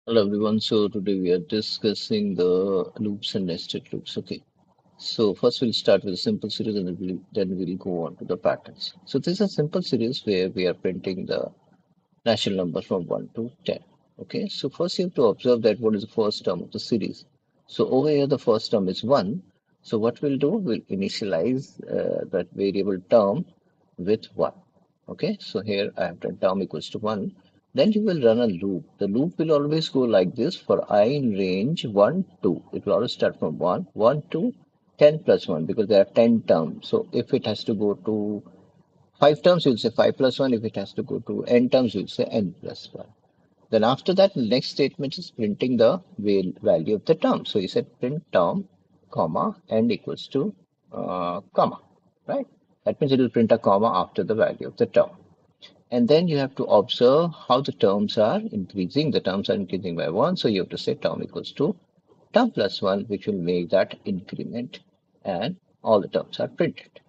Hello everyone. So today we are discussing the loops and nested loops. Okay. So first we'll start with a simple series and then we'll go on to the patterns. So this is a simple series where we are printing the natural number from 1 to 10. Okay. So first you have to observe that what is the first term of the series. So over here the first term is 1. So what we'll do, we'll initialize that variable term with 1. Okay, so here I have done term equals to 1. Then you will run a loop. The loop will always go like this for I in range 1, 2. It will always start from 1, 1, 2, 10 plus 1 because there are 10 terms. So if it has to go to 5 terms, you'll say 5 plus 1. If it has to go to n terms, you'll say n plus 1. Then after that, the next statement is printing the value of the term. So you said print term, comma, and equals to comma, right? That means it will print a comma after the value of the term. And then you have to observe how the terms are increasing. The terms are increasing by 1. So you have to say term equals to term plus 1, which will make that increment and all the terms are printed.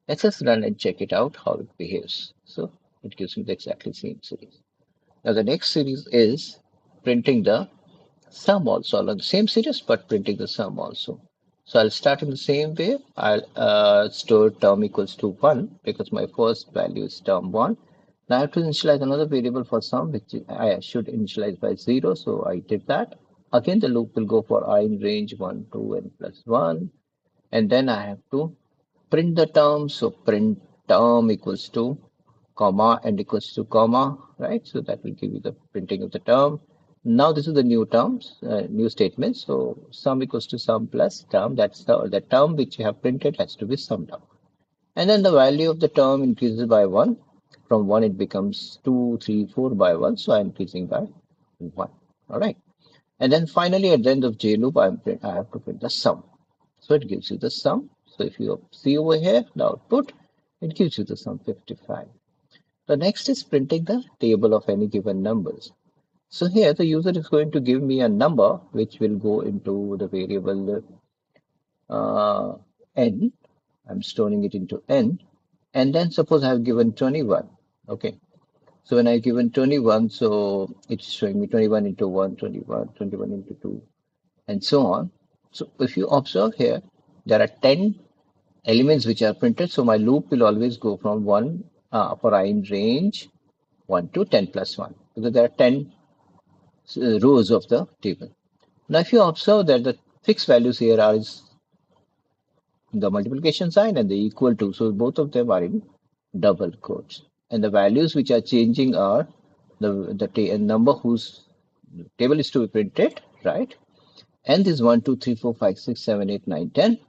Let's just run and check it out how it behaves. So it gives me the exactly same series. Now the next series is printing the sum also along the same series but printing the sum also. So I'll start in the same way. I'll store term equals to 1 because my first value is term 1. Now I have to initialize another variable for sum which I should initialize by 0. So I did that. Again the loop will go for I in range 1, 2 and plus 1. And then I have to print the term. So print term equals to comma and equals to comma, right? So that will give you the printing of the term. Now this is the new terms, new statement. So sum equals to sum plus term. That's the term which you have printed has to be summed up. And then the value of the term increases by 1. From 1 it becomes 2, 3, 4 by 1. So I'm increasing by 1. All right. And then finally at the end of J loop, I have to print the sum. So it gives you the sum. So if you see over here, the output, it gives you the sum 55. The next is printing the table of any given numbers. So here the user is going to give me a number which will go into the variable uh, n. I'm storing it into n. And then suppose I have given 21. Okay. So when I given 21, so it's showing me 21 into 1, 21, 21 into 2, and so on. So if you observe here, there are 10 elements which are printed. So my loop will always go from 1 for I in range 1 to 10 plus 1 because there are 10 rows of the table. Now, if you observe that the fixed values here are the multiplication sign and the equal to, so both of them are in double quotes. And the values which are changing are the number whose table is to be printed, right? And this 1, 2, 3, 4, 5, 6, 7, 8, 9, 10.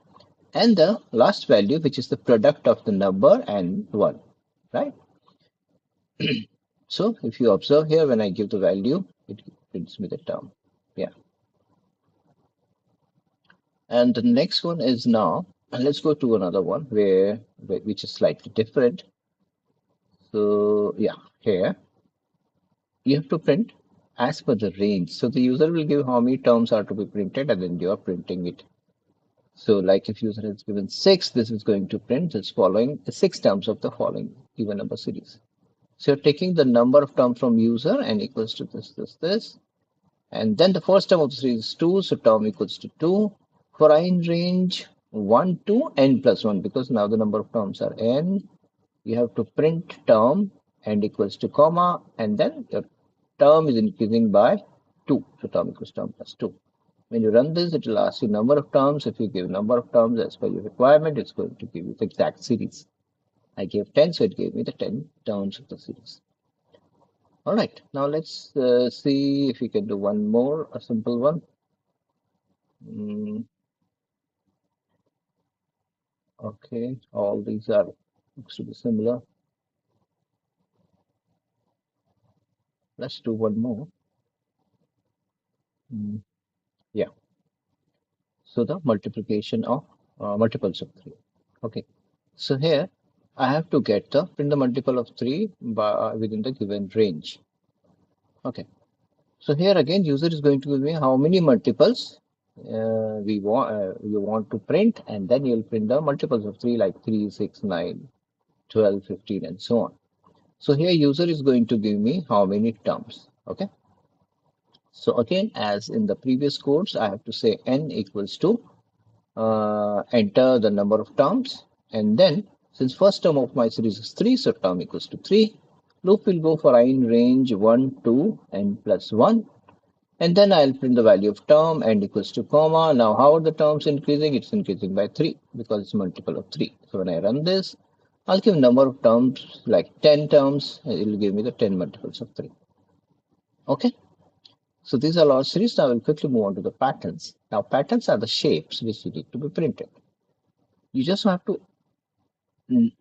And the last value, which is the product of the number and 1, right? So if you observe here, when I give the value, it prints me the term. Yeah. And the next one is now, and let's go to another one which is slightly different. So yeah, here you have to print as per the range. So the user will give how many terms are to be printed, and then you are printing it. So like if user has given 6, this is going to print this following the 6 terms of the following even number series. So you're taking the number of terms from user and equals to this. And then the first term of the series is 2, so term equals to 2. For I in range 1 to n plus 1, because now the number of terms are n, you have to print term and equals to comma, and then your term is increasing by 2. So term equals term plus 2. When you run this, it will ask you number of terms. If you give number of terms as per your requirement, it's going to give you the exact series. I gave 10, so it gave me the 10 terms of the series. All right, now let's see if we can do one more, a simple one. Mm, okay, all these are looks to be similar. Let's do one more. Mm, yeah, so the multiplication of multiples of 3. Okay, so here I have to get the print the multiple of 3 within the given range. Okay, so here again user is going to give me how many multiples you want to print, and then you'll print the multiples of 3 like 3, 6, 9, 12, 15, and so on. So here user is going to give me how many terms. Okay. So again, as in the previous codes, I have to say n equals to enter the number of terms, and then since first term of my series is 3, so term equals to 3. Loop will go for I in range 1, 2, n plus 1, and then I'll print the value of term n equals to comma. Now how are the terms increasing? It's increasing by 3 because it's multiple of 3. So when I run this, I'll give number of terms like 10 terms. It will give me the 10 multiples of 3. Okay. So these are our series. Now we'll quickly move on to the patterns. Now patterns are the shapes which need to be printed. You just have to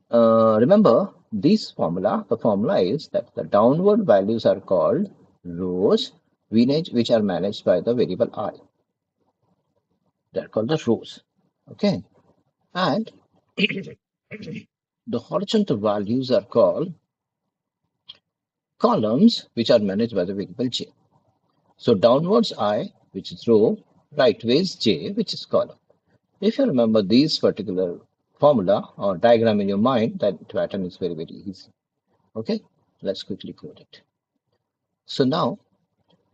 remember this formula. The formula is that the downward values are called rows, which are managed by the variable I. They're called the rows. Okay. And the horizontal values are called columns, which are managed by the variable j. So downwards I, which is row, rightways j, which is column. If you remember these particular formula or diagram in your mind, that pattern is very, very easy. Okay, let's quickly code it. So now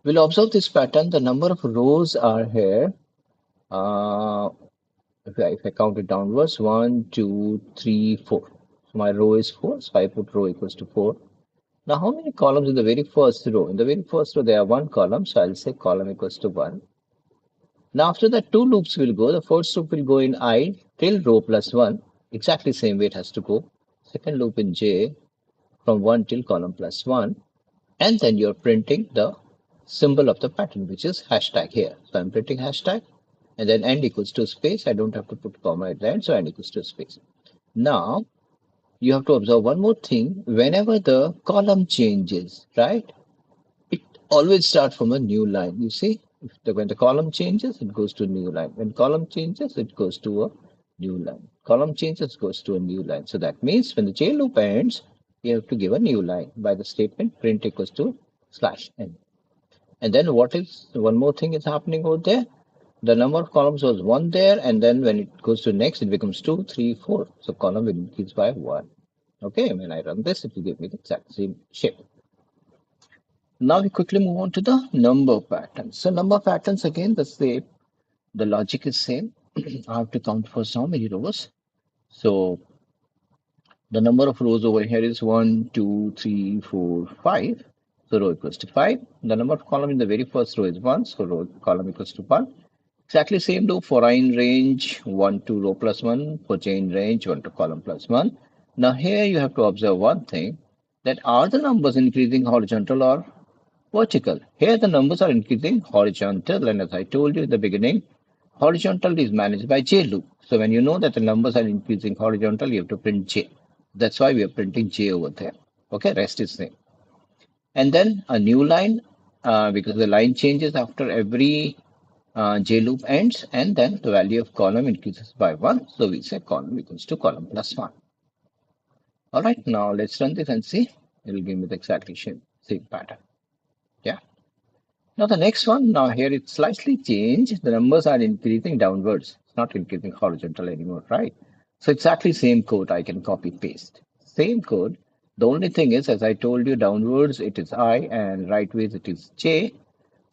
we'll observe this pattern. The number of rows are here. If I count it downwards, 1, 2, 3, 4. So my row is 4, so I put row equals to 4. Now, how many columns in the very first row? In the very first row, there are one column, so I'll say column equals to 1. Now, after that, two loops will go. The first loop will go in I till row plus 1. Exactly same way it has to go. Second loop in j from 1 till column plus 1. And then you're printing the symbol of the pattern, which is hashtag here. So I'm printing hashtag and then end equals to space. I don't have to put comma at the end, so end equals to space. Now, you have to observe one more thing. Whenever the column changes, right, it always starts from a new line. You see, when the column changes, it goes to a new line. When column changes, it goes to a new line. Column changes, goes to a new line. So that means when the j loop ends, you have to give a new line by the statement print equals to slash n. And then what is one more thing is happening over there? The number of columns was 1 there, and then when it goes to next, it becomes 2, 3, 4. So column will increase by 1. Okay, when I run this, it will give me the exact same shape. Now we quickly move on to the number patterns. So number patterns, again, the logic is same. I have to count first how many rows. So the number of rows over here is 1, 2, 3, 4, 5. So row equals to 5. The number of column in the very first row is 1. So row column equals to 1. Exactly same do for I in range 1 to row plus 1, for j in range 1 to column plus 1. Now here you have to observe one thing, that are the numbers increasing horizontal or vertical? Here the numbers are increasing horizontal, and as I told you in the beginning, horizontal is managed by j loop. So when you know that the numbers are increasing horizontal, you have to print j. That's why we are printing j over there. Okay, rest is same. And then a new line, because the line changes after every j loop ends, and then the value of column increases by 1. So we say column equals to column plus 1. All right, now let's run this and see. It will give me the exactly same pattern. Yeah. Now the next one, now here it's slightly changed. The numbers are increasing downwards. It's not increasing horizontal anymore, right? So exactly same code I can copy paste. Same code. The only thing is, as I told you, downwards it is I and rightways it is j.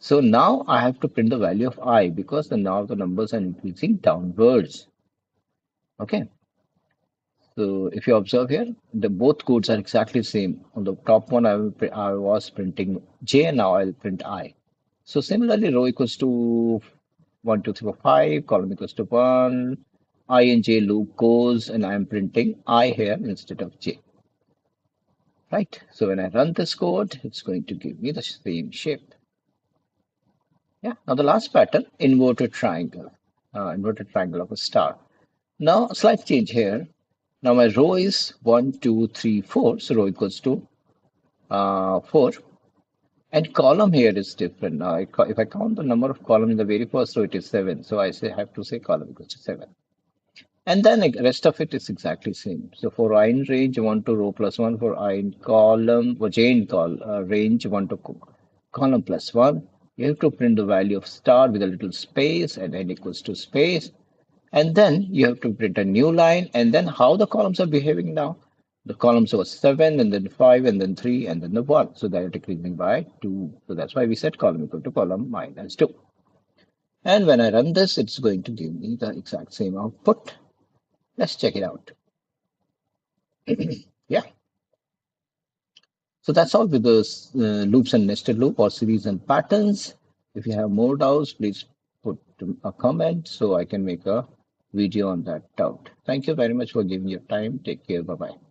So now I have to print the value of I because now the numbers are increasing downwards. Okay. So if you observe here, the both codes are exactly same. On the top one, I was printing j, and now I'll print I. So similarly, row equals to 1, 2, 3, 4, 5, column equals to 1, I and j loop goes, and I'm printing I here instead of j. Right? So when I run this code, it's going to give me the same shape. Yeah. Now the last pattern, inverted triangle of a star. Now a slight change here. Now my row is 1, 2, 3, 4. So row equals to 4. And column here is different. Now, if I count the number of columns in the very first row, it is 7. So I have to say column equals to 7. And then the rest of it is exactly same. So for I in range 1 to row plus 1, for I in column, for j in range 1 to column plus 1, you have to print the value of star with a little space and n equals to space. And then you have to print a new line. And then how the columns are behaving now? The columns were 7, and then 5, and then 3, and then the 1. So they are decreasing by 2. So that's why we set column equal to column minus 2. And when I run this, it's going to give me the exact same output. Let's check it out. Yeah. So that's all with the loops and nested loop or series and patterns. If you have more doubts, please put a comment so I can make a video on that doubt. Thank you very much for giving your time. Take care. Bye bye.